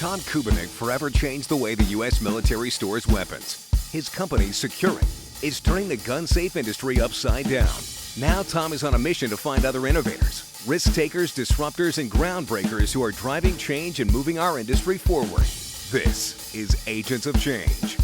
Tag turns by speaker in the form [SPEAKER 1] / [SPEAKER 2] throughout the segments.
[SPEAKER 1] Todd Kubinik forever changed the way the U.S. military stores weapons. His company, Securing, is turning the gun-safe industry upside down. Now Tom is on a mission to find other innovators, risk-takers, disruptors, and groundbreakers who are driving change and moving our industry forward. This is Agents of Change.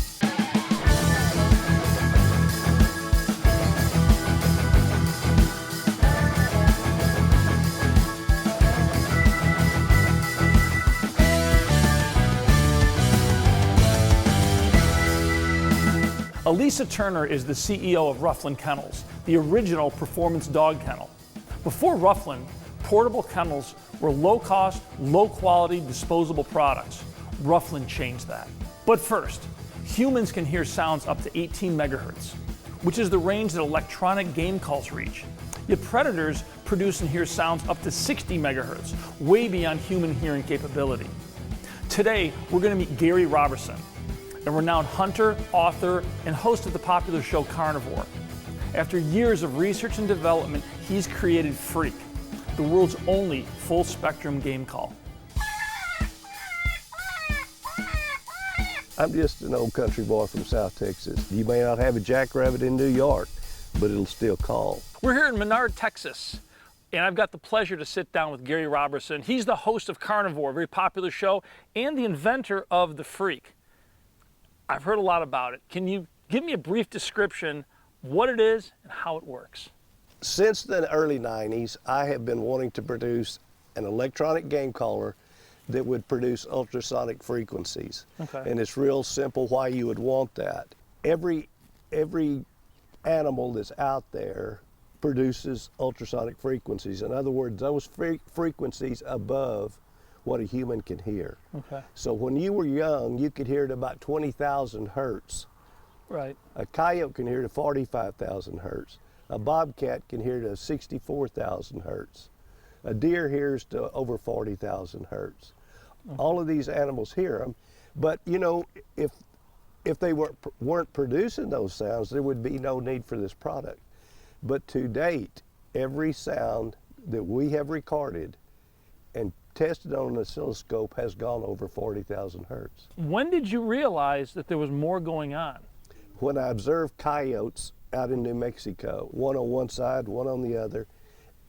[SPEAKER 2] Elisa Turner is the CEO of Ruff Land Kennels, the original performance dog kennel. Before Ruff Land, portable kennels were low-cost, low-quality, disposable products. Ruff Land changed that. But first, humans can hear sounds up to 18 megahertz, which is the range that electronic game calls reach. Yet predators produce and hear sounds up to 60 megahertz, way beyond human hearing capability. Today, we're going to meet Gary Roberson, a renowned hunter, author, and host of the popular show Carnivore. After years of research and development, he's created Freak, the world's only full-spectrum game call.
[SPEAKER 3] I'm just an old country boy from South Texas. You may not have a jackrabbit in New York, but it'll still call.
[SPEAKER 2] We're here in Menard, Texas, and I've got the pleasure to sit down with Gary Roberson. He's the host of Carnivore, a very popular show, and the inventor of the Freak. I've heard a lot about it. Can you give me a brief description, what it is and how it works?
[SPEAKER 3] Since the early 90s, I have been wanting to produce an electronic game caller that would produce ultrasonic frequencies.
[SPEAKER 2] Okay.
[SPEAKER 3] And it's real simple why you would want that. Every animal that's out there produces ultrasonic frequencies. In other words, those frequencies above what a human can hear.
[SPEAKER 2] Okay.
[SPEAKER 3] So when you were young, you could hear at about 20,000 hertz.
[SPEAKER 2] Right.
[SPEAKER 3] A coyote can hear to 45,000 hertz. A bobcat can hear to 64,000 hertz. A deer hears to over 40,000 hertz. Okay. All of these animals hear them, but you know, if they weren't producing those sounds, there would be no need for this product. But to date, every sound that we have recorded and tested on an oscilloscope has gone over 40,000 hertz.
[SPEAKER 2] When did you realize that there was more going on?
[SPEAKER 3] When I observed coyotes out in New Mexico, one on one side, one on the other,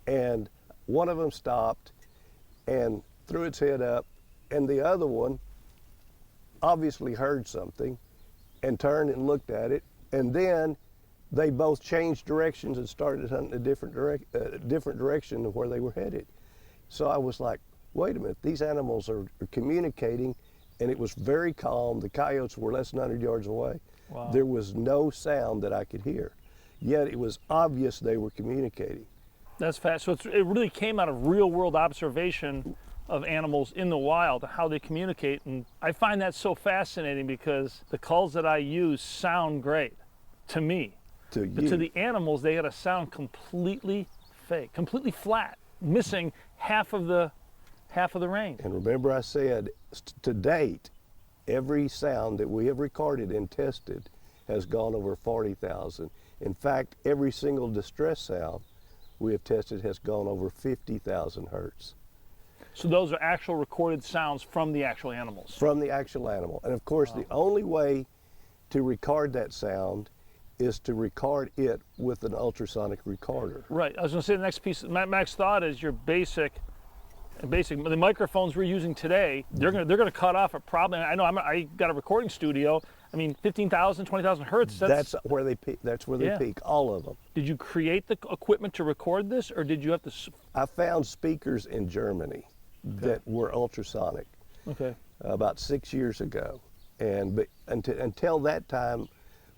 [SPEAKER 3] and one of them stopped and threw its head up, and the other one obviously heard something and turned and looked at it, and then they both changed directions and started hunting a different direction than where they were headed. So I was like, wait a minute, these animals are communicating, and it was very calm. The coyotes were less than 100 yards away.
[SPEAKER 2] Wow.
[SPEAKER 3] There was no sound that I could hear, yet it was obvious they were communicating.
[SPEAKER 2] That's fast. So it really came out of real-world observation of animals in the wild, how they communicate, and I find that so fascinating because the calls that I use sound great to me. But to the animals, they had a sound completely fake, completely flat, missing half of the range.
[SPEAKER 3] And remember I said, to date, every sound that we have recorded and tested has gone over 40,000. In fact, every single distress sound we have tested has gone over 50,000 hertz.
[SPEAKER 2] So those are actual recorded sounds from the actual animals?
[SPEAKER 3] From the actual animal. And of course, wow, the only way to record that sound is to record it with an ultrasonic recorder.
[SPEAKER 2] Right. I was going to say the next piece, Max thought is your basic, the microphones we're using today, they're going to cut off at probably, I know I got a recording studio, I mean 15,000, 20,000 hertz.
[SPEAKER 3] That's where they peak. That's where they peak, all of them.
[SPEAKER 2] Did you create the equipment to record this, or did you have to?
[SPEAKER 3] I found speakers in Germany that were ultrasonic.
[SPEAKER 2] Okay.
[SPEAKER 3] About 6 years ago, but until that time,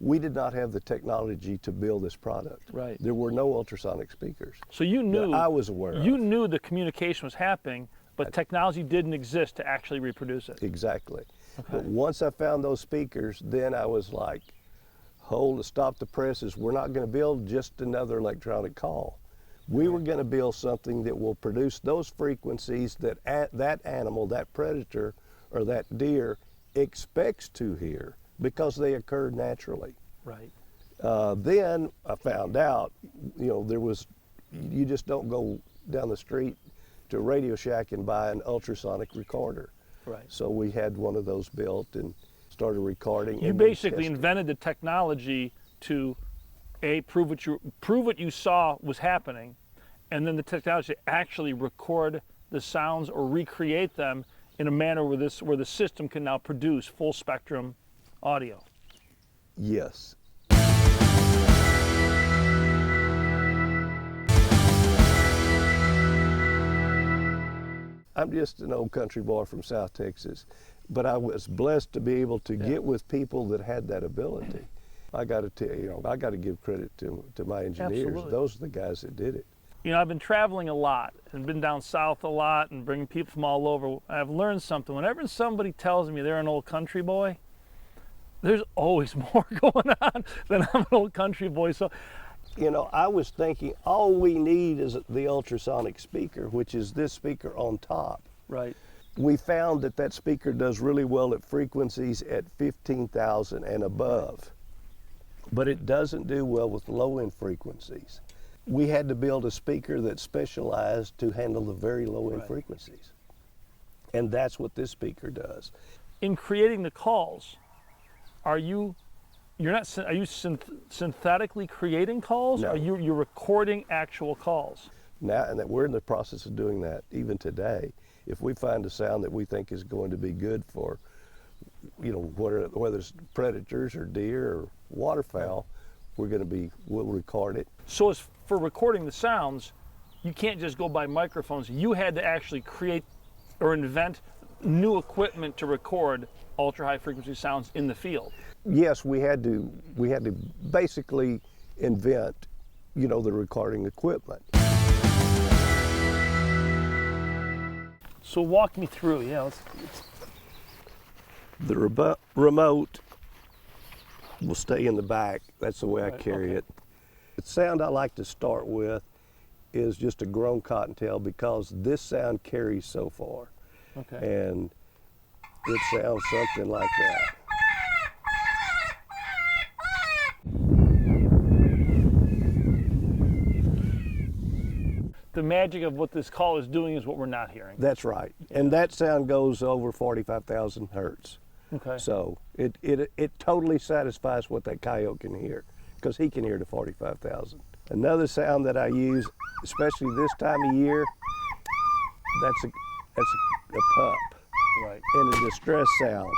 [SPEAKER 3] we did not have the technology to build this product.
[SPEAKER 2] Right.
[SPEAKER 3] There were no ultrasonic speakers.
[SPEAKER 2] So you knew,
[SPEAKER 3] I was aware of.
[SPEAKER 2] You knew the communication was happening, but technology didn't exist to actually reproduce it.
[SPEAKER 3] Exactly.
[SPEAKER 2] Okay.
[SPEAKER 3] But once I found those speakers, then I was like, stop the presses. We're not going to build just another electronic call. We were going to build something that will produce those frequencies that that animal, that predator, or that deer expects to hear, because they occurred naturally.
[SPEAKER 2] Right.
[SPEAKER 3] Then I found out, you just don't go down the street to a Radio Shack and buy an ultrasonic recorder.
[SPEAKER 2] Right.
[SPEAKER 3] So we had one of those built and started recording.
[SPEAKER 2] You
[SPEAKER 3] and
[SPEAKER 2] basically
[SPEAKER 3] testing.
[SPEAKER 2] invented the technology to prove what you saw was happening, and then the technology to actually record the sounds or recreate them in a manner where the system can now produce full spectrum audio.
[SPEAKER 3] Yes. I'm just an old country boy from South Texas, but I was blessed to be able to get with people that had that ability. I got to tell you, I got to give credit to my engineers.
[SPEAKER 2] Absolutely.
[SPEAKER 3] Those are the guys that did it.
[SPEAKER 2] You know, I've been traveling a lot and been down south a lot and bringing people from all over. I've learned something. Whenever somebody tells me they're an old country boy, there's always more going on than I'm an old country boy. So,
[SPEAKER 3] You know, I was thinking all we need is the ultrasonic speaker, which is this speaker on top.
[SPEAKER 2] right.
[SPEAKER 3] We found that that speaker does really well at frequencies at 15,000 and above, but it doesn't do well with low-end frequencies. We had to build a speaker that specialized to handle the very low-end
[SPEAKER 2] Right.
[SPEAKER 3] frequencies, and that's what this speaker does.
[SPEAKER 2] In creating the calls, are you synthetically creating calls?
[SPEAKER 3] No.
[SPEAKER 2] Or you're recording actual calls?
[SPEAKER 3] Now, and that we're in the process of doing that even today. If we find a sound that we think is going to be good for, you know, whether it's predators or deer or waterfowl, we'll record it.
[SPEAKER 2] So as for recording the sounds, you can't just go by microphones. You had to actually create or invent new equipment to record ultra high frequency sounds in the field.
[SPEAKER 3] Yes, we had to basically invent, you know, the recording equipment.
[SPEAKER 2] So walk me through,
[SPEAKER 3] The remote will stay in the back. That's the way I carry it. The sound I like to start with is just a grown cottontail because this sound carries so far.
[SPEAKER 2] Okay.
[SPEAKER 3] And it sounds something like that.
[SPEAKER 2] The magic of what this call is doing is what we're not hearing.
[SPEAKER 3] That's right. And that sound goes over 45,000 hertz.
[SPEAKER 2] Okay.
[SPEAKER 3] So it totally satisfies what that coyote can hear because he can hear to 45,000. Another sound that I use, especially this time of year, that's a pup.
[SPEAKER 2] Right.
[SPEAKER 3] And a distress sound.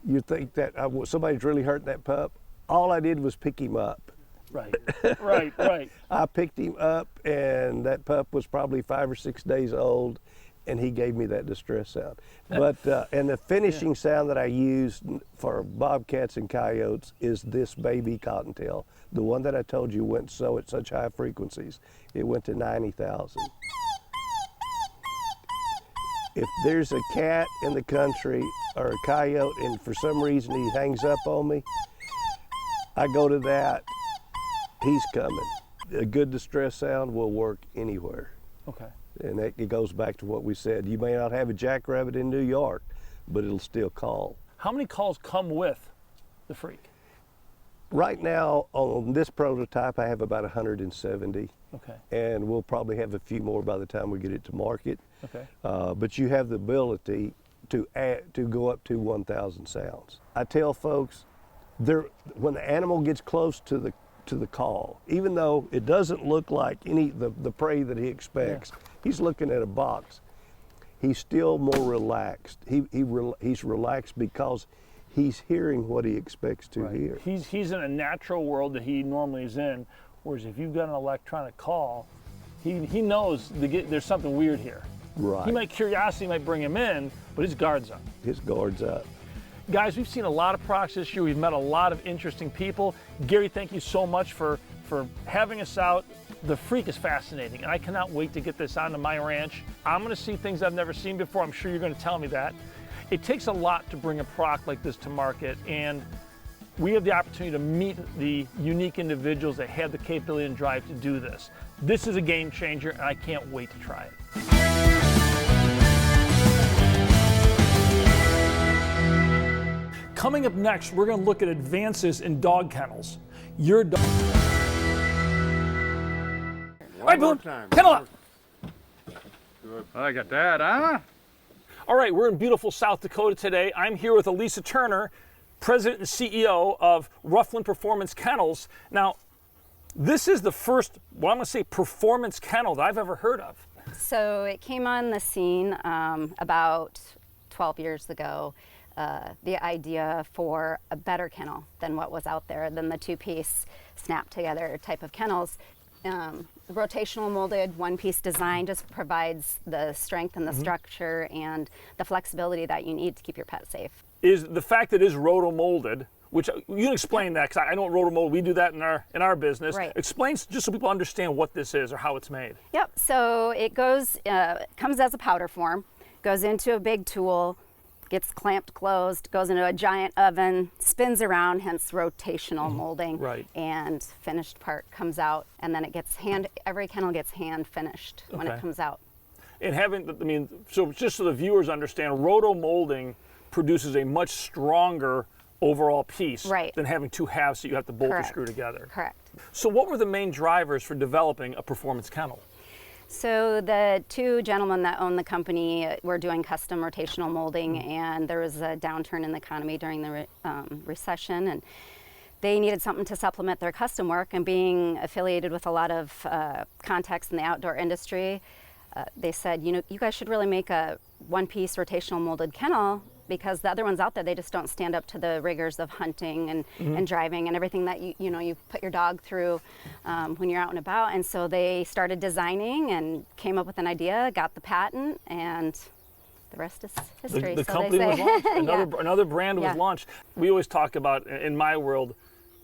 [SPEAKER 3] You think that somebody's really hurt that pup? All I did was pick him up.
[SPEAKER 2] Right. Right.
[SPEAKER 3] I picked him up, and that pup was probably 5 or 6 days old, and he gave me that distress sound. But and the finishing sound that I use for bobcats and coyotes is this baby cottontail, the one that I told you went at such high frequencies. It went to 90,000. If there's a cat in the country or a coyote, and for some reason he hangs up on me, I go to that. He's coming. A good distress sound will work anywhere.
[SPEAKER 2] Okay.
[SPEAKER 3] And it goes back to what we said. You may not have a jackrabbit in New York, but it'll still call.
[SPEAKER 2] How many calls come with the Freak?
[SPEAKER 3] Right now, on this prototype, I have about 170.
[SPEAKER 2] Okay.
[SPEAKER 3] And we'll probably have a few more by the time we get it to market.
[SPEAKER 2] Okay.
[SPEAKER 3] But you have the ability to go up to 1,000 sounds. I tell folks, when the animal gets close to the call, even though it doesn't look like the prey that he expects, he's looking at a box. He's still more relaxed. He's relaxed because he's hearing what he expects to hear.
[SPEAKER 2] He's in a natural world that he normally is in, whereas if you've got an electronic call, he knows there's something weird here.
[SPEAKER 3] Right.
[SPEAKER 2] Curiosity might bring him in, but his guard's up.
[SPEAKER 3] His guard's up.
[SPEAKER 2] Guys, we've seen a lot of products this year. We've met a lot of interesting people. Gary, thank you so much for having us out. The Freak is fascinating, and I cannot wait to get this onto my ranch. I'm going to see things I've never seen before. I'm sure you're going to tell me that. It takes a lot to bring a product like this to market, and we have the opportunity to meet the unique individuals that have the capability and drive to do this. This is a game changer, and I can't wait to try it. Coming up next, we're going to look at advances in dog kennels. Your dog. All right, Boone, kennel up.
[SPEAKER 4] Good. I got that, huh?
[SPEAKER 2] All right, we're in beautiful South Dakota today. I'm here with Elisa Turner, President and CEO of Ruff Land Performance Kennels. Now, this is the first, well, I'm going to say performance kennel that I've ever heard of.
[SPEAKER 4] So it came on the scene about 12 years ago, the idea for a better kennel than what was out there, than the two-piece snap-together type of kennels. The rotational molded one-piece design just provides the strength and the structure and the flexibility that you need to keep your pet safe.
[SPEAKER 2] Is the fact that it is roto-molded, which you can explain that, because I know roto-mold, we do that in our business.
[SPEAKER 4] Right.
[SPEAKER 2] Explain, just so people understand what this is or how it's made.
[SPEAKER 4] Yep, so it goes, comes as a powder form, goes into a big tool, gets clamped closed, goes into a giant oven, spins around, hence rotational molding.
[SPEAKER 2] Right.
[SPEAKER 4] And finished part comes out, and then it gets every kennel gets hand finished when it comes out.
[SPEAKER 2] And so just so the viewers understand, roto-molding produces a much stronger overall piece than having two halves that you have to bolt or screw together.
[SPEAKER 4] Correct.
[SPEAKER 2] So what were the main drivers for developing a performance kennel?
[SPEAKER 4] So the two gentlemen that own the company were doing custom rotational molding, and there was a downturn in the economy during the recession, and they needed something to supplement their custom work. And being affiliated with a lot of contacts in the outdoor industry, they said, you guys should really make a one-piece rotational molded kennel, because the other ones out there, they just don't stand up to the rigors of hunting and driving and everything that you put your dog through when you're out and about. And so they started designing and came up with an idea, got the patent, and the rest is history.
[SPEAKER 2] The company was launched. Another brand was launched. We always talk about, in my world,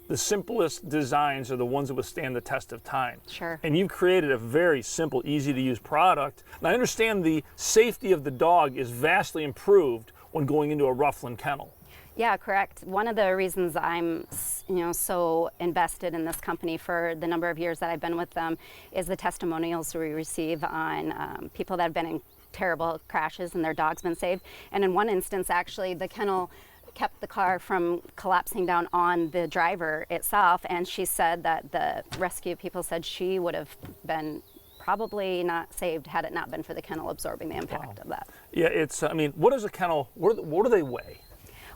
[SPEAKER 2] the simplest designs are the ones that withstand the test of time.
[SPEAKER 4] Sure.
[SPEAKER 2] And you've created a very simple, easy to use product. And I understand the safety of the dog is vastly improved when going into a Ruff Land kennel.
[SPEAKER 4] Yeah, correct. One of the reasons I'm so invested in this company for the number of years that I've been with them is the testimonials we receive on people that have been in terrible crashes and their dog's been saved. And in one instance, actually, the kennel kept the car from collapsing down on the driver itself, and she said that the rescue people said she would have been probably not saved had it not been for the kennel absorbing the impact of that.
[SPEAKER 2] Yeah, it's, what is a kennel, what do they weigh?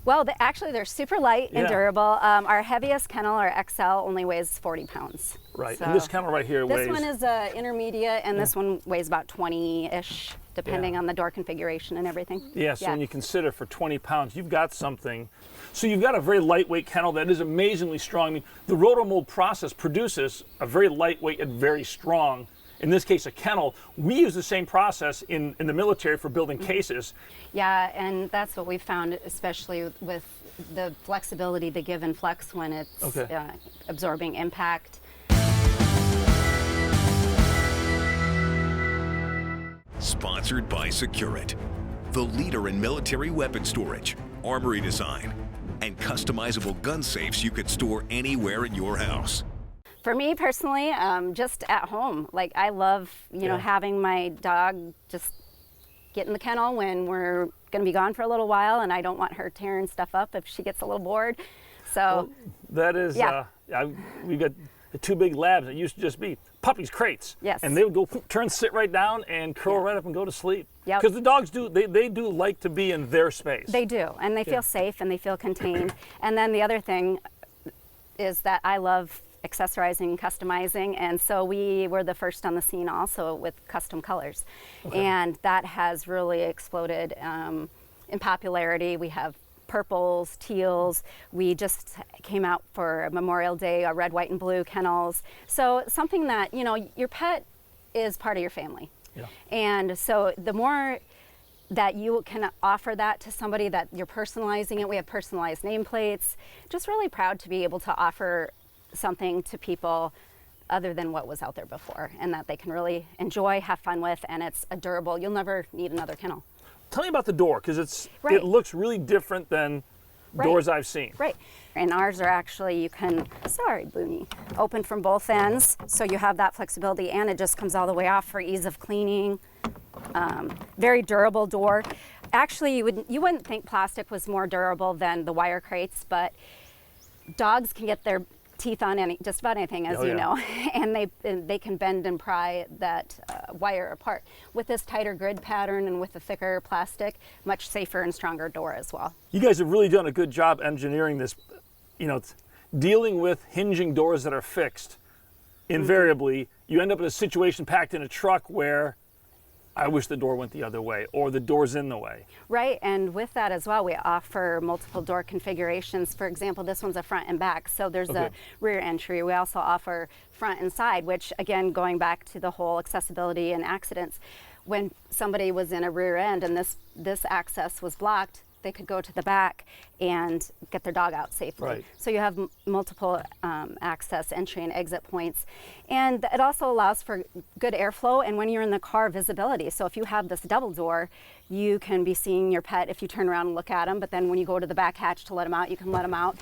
[SPEAKER 4] Well, actually they're super light and durable. Our heaviest kennel, our XL, only weighs 40 pounds.
[SPEAKER 2] Right,
[SPEAKER 4] So
[SPEAKER 2] and this kennel right here weighs...
[SPEAKER 4] This one is intermediate, and this one weighs about 20-ish, depending on the door configuration and everything.
[SPEAKER 2] Yeah, so when you consider for 20 pounds, you've got something. So you've got a very lightweight kennel that is amazingly strong. The roto-mold process produces a very lightweight and very strong, in this case, a kennel. We use the same process in the military for building cases.
[SPEAKER 4] Yeah, and that's what we found, especially with the flexibility, the give and flex when it's absorbing impact.
[SPEAKER 1] Sponsored by Securant, the leader in military weapon storage, armory design, and customizable gun safes you could store anywhere in your house.
[SPEAKER 4] For me personally, just at home. Like, I love, having my dog just get in the kennel when we're going to be gone for a little while, and I don't want her tearing stuff up if she gets a little bored. So
[SPEAKER 2] that is, we got the two big labs that used to just be puppies' crates.
[SPEAKER 4] Yes.
[SPEAKER 2] And they would go sit right down and curl right up and go to sleep.
[SPEAKER 4] Yep.
[SPEAKER 2] Because the dogs they do like to be in their space.
[SPEAKER 4] They do, and they feel safe and they feel contained. And then the other thing is that I love accessorizing and customizing, and so we were the first on the scene also with custom colors. And that has really exploded in popularity. We have purples, teals. We just came out for Memorial Day, red, white, and blue kennels. So something that, your pet is part of your family.
[SPEAKER 2] Yeah.
[SPEAKER 4] And so the more that you can offer that to somebody, that you're personalizing it. We have personalized nameplates. Just really proud to be able to offer something to people other than what was out there before, and that they can really enjoy, have fun with, and it's a durable, you'll never need another kennel.
[SPEAKER 2] Tell me about the door, because it looks really different than doors I've seen.
[SPEAKER 4] Right, and ours are actually, you can, sorry Booney, open from both ends, so you have that flexibility, and it just comes all the way off for ease of cleaning. Very durable door. Actually, you wouldn't think plastic was more durable than the wire crates, but dogs can get their teeth on just about anything, as you know, and they can bend and pry that wire apart. With this tighter grid pattern and with the thicker plastic, much safer and stronger door as well.
[SPEAKER 2] You guys have really done a good job engineering this, you know, dealing with hinging doors that are fixed. Invariably, you end up in a situation packed in a truck where I wish the door went the other way, or the door's in the way.
[SPEAKER 4] Right, and with that as well, we offer multiple door configurations. For example, this one's a front and back, so there's a rear entry. We also offer front and side, which again, going back to the whole accessibility and accidents, when somebody was in a rear end and this access was blocked, they could go to the back and get their dog out safely.
[SPEAKER 2] Right.
[SPEAKER 4] So you have multiple access, entry and exit points. And it also allows for good airflow, and when you're in the car, visibility. So if you have this double door, you can be seeing your pet if you turn around and look at them, but then when you go to the back hatch to let them out, you can let them out.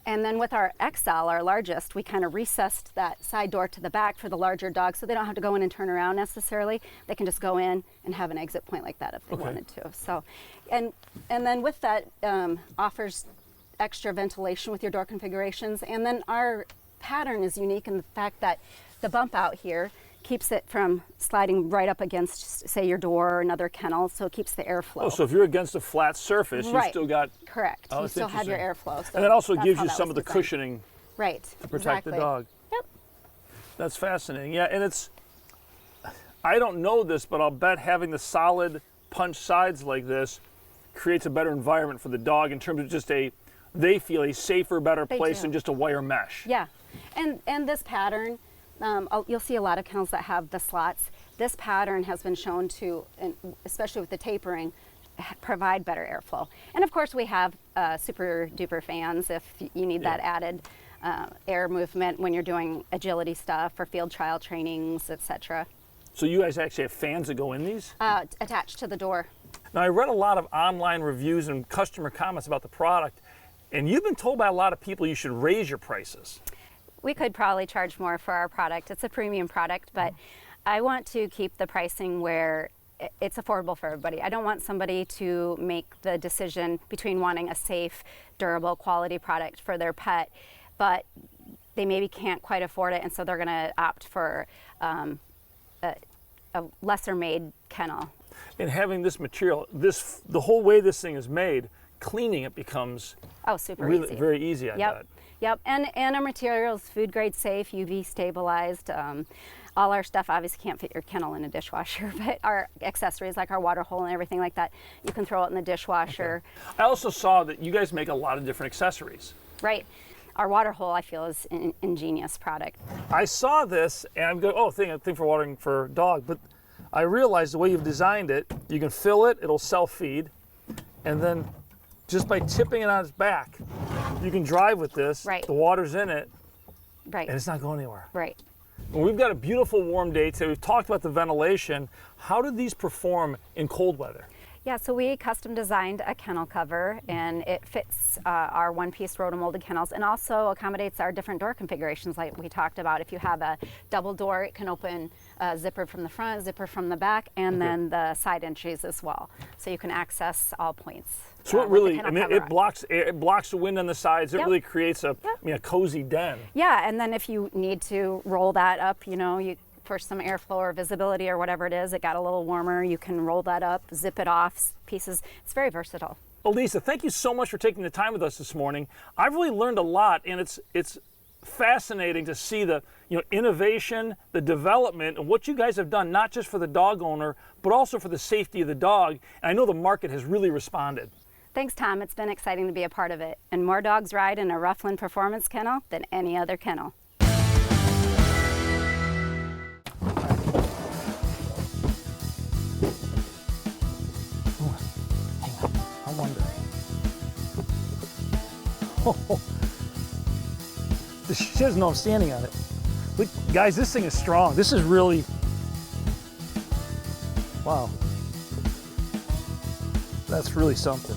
[SPEAKER 4] And then with our XL, our largest, we kind of recessed that side door to the back for the larger dogs, so they don't have to go in and turn around necessarily. They can just go in and have an exit point like that if they wanted to. So, and then with that, offers extra ventilation with your door configurations. And then our pattern is unique in the fact that the bump out here keeps it from sliding right up against, say, your door or another kennel, so it keeps the airflow.
[SPEAKER 2] Oh, so if you're against a flat surface, you still got...
[SPEAKER 4] Correct. You still have your airflow. So
[SPEAKER 2] and it also gives you some of the cushioning to protect the dog.
[SPEAKER 4] Yep.
[SPEAKER 2] That's fascinating. Yeah, and it's... I don't know this, but I'll bet having the solid punch sides like this creates a better environment for the dog in terms of just they feel a safer, better place than just a wire mesh.
[SPEAKER 4] Yeah, and this pattern, you'll see a lot of kennels that have the slots. This pattern has been shown to, and especially with the tapering, provide better airflow. And of course we have super duper fans if you need that added air movement when you're doing agility stuff or field trial trainings, etc.
[SPEAKER 2] So you guys actually have fans that go in these?
[SPEAKER 4] Attached to the door.
[SPEAKER 2] Now I read a lot of online reviews and customer comments about the product, and you've been told by a lot of people you should raise your prices.
[SPEAKER 4] We could probably charge more for our product. It's a premium product, but I want to keep the pricing where it's affordable for everybody. I don't want somebody to make the decision between wanting a safe, durable, quality product for their pet, but they maybe can't quite afford it, and so they're going to opt for a lesser made kennel.
[SPEAKER 2] And having this material, the whole way this thing is made, cleaning it becomes
[SPEAKER 4] super
[SPEAKER 2] really
[SPEAKER 4] easy.
[SPEAKER 2] Very easy, I bet.
[SPEAKER 4] Yep, and our materials, food grade safe, UV stabilized. All our stuff obviously can't fit your kennel in a dishwasher, but our accessories like our water hole and everything like that, you can throw it in the dishwasher.
[SPEAKER 2] Okay. I also saw that you guys make a lot of different accessories.
[SPEAKER 4] Right. Our water hole, I feel, is an ingenious product.
[SPEAKER 2] I saw this and I'm going, thing for watering for dog, but I realized the way you've designed it, you can fill it, it'll self-feed, and then just by tipping it on its back, you can drive with this.
[SPEAKER 4] Right.
[SPEAKER 2] The water's in it,
[SPEAKER 4] right,
[SPEAKER 2] and it's not going anywhere.
[SPEAKER 4] Right.
[SPEAKER 2] Well, we've got a beautiful warm day today. We've talked about the ventilation. How do these perform in cold weather?
[SPEAKER 4] Yeah, so we custom designed a kennel cover, and it fits our one-piece rotomolded kennels and also accommodates our different door configurations like we talked about. If you have a double door, it can open a zipper from the front, zipper from the back, and then the side entries as well. So you can access all points.
[SPEAKER 2] So it really, it blocks the wind on the sides. It really creates a cozy den.
[SPEAKER 4] Yeah, and then if you need to roll that up, for some airflow or visibility or whatever it is, it got a little warmer, you can roll that up, zip it off pieces. It's very versatile.
[SPEAKER 2] Well, Lisa, thank you so much for taking the time with us this morning. I've really learned a lot, and it's fascinating to see the innovation, the development, and what you guys have done, not just for the dog owner, but also for the safety of the dog. And I know the market has really responded.
[SPEAKER 4] Thanks, Tom. It's been exciting to be a part of it. And more dogs ride in a Ruff Land Performance Kennel than any other kennel.
[SPEAKER 2] She doesn't know I'm standing on it. Look, guys, this thing is strong. This is really, wow. That's really something.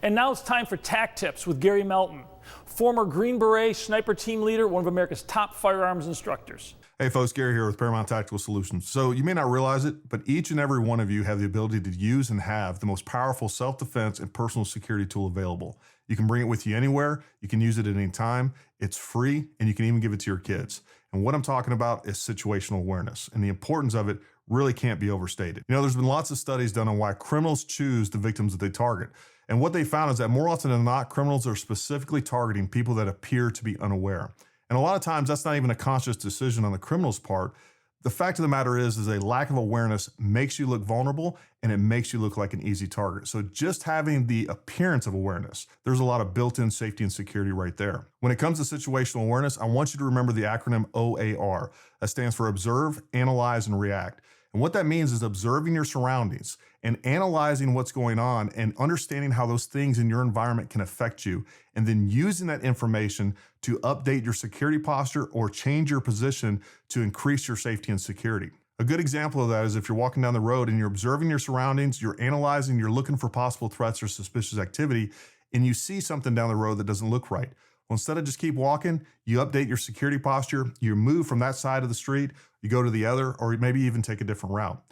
[SPEAKER 2] And now it's time for TAC Tips with Gary Melton, former Green Beret sniper team leader, one of America's top firearms instructors.
[SPEAKER 5] Hey folks, Gary here with Paramount Tactical Solutions. So you may not realize it, but each and every one of you have the ability to use and have the most powerful self-defense and personal security tool available. You can bring it with you anywhere, you can use it at any time, it's free, and you can even give it to your kids. And what I'm talking about is situational awareness, and the importance of it really can't be overstated. You know, there's been lots of studies done on why criminals choose the victims that they target. And what they found is that more often than not, criminals are specifically targeting people that appear to be unaware. And a lot of times that's not even a conscious decision on the criminal's part. The fact of the matter is a lack of awareness makes you look vulnerable and it makes you look like an easy target. So just having the appearance of awareness, there's a lot of built-in safety and security right there. When it comes to situational awareness, I want you to remember the acronym OAR. That stands for Observe, Analyze, and React. And what that means is observing your surroundings and analyzing what's going on and understanding how those things in your environment can affect you, and then using that information to update your security posture or change your position to increase your safety and security. A good example of that is if you're walking down the road and you're observing your surroundings, you're analyzing, you're looking for possible threats or suspicious activity, and you see something down the road that doesn't look right. Well, instead of just keep walking, you update your security posture, you move from that side of the street, you go to the other, or maybe even take a different route.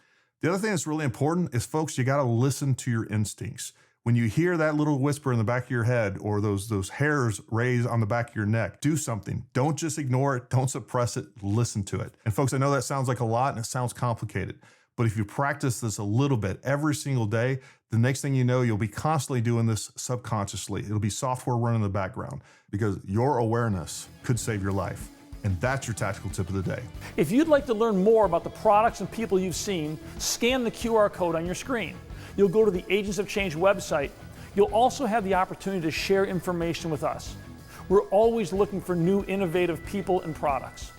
[SPEAKER 5] The other thing that's really important is, folks, you got to listen to your instincts. When you hear that little whisper in the back of your head or those hairs raise on the back of your neck, do something. Don't just ignore it. Don't suppress it. Listen to it. And folks, I know that sounds like a lot and it sounds complicated, but if you practice this a little bit every single day, the next thing you know, you'll be constantly doing this subconsciously. It'll be software running in the background because your awareness could save your life. And that's your tactical tip of the day.
[SPEAKER 2] If you'd like to learn more about the products and people you've seen, scan the QR code on your screen. You'll go to the Agents of Change website. You'll also have the opportunity to share information with us. We're always looking for new innovative people and products.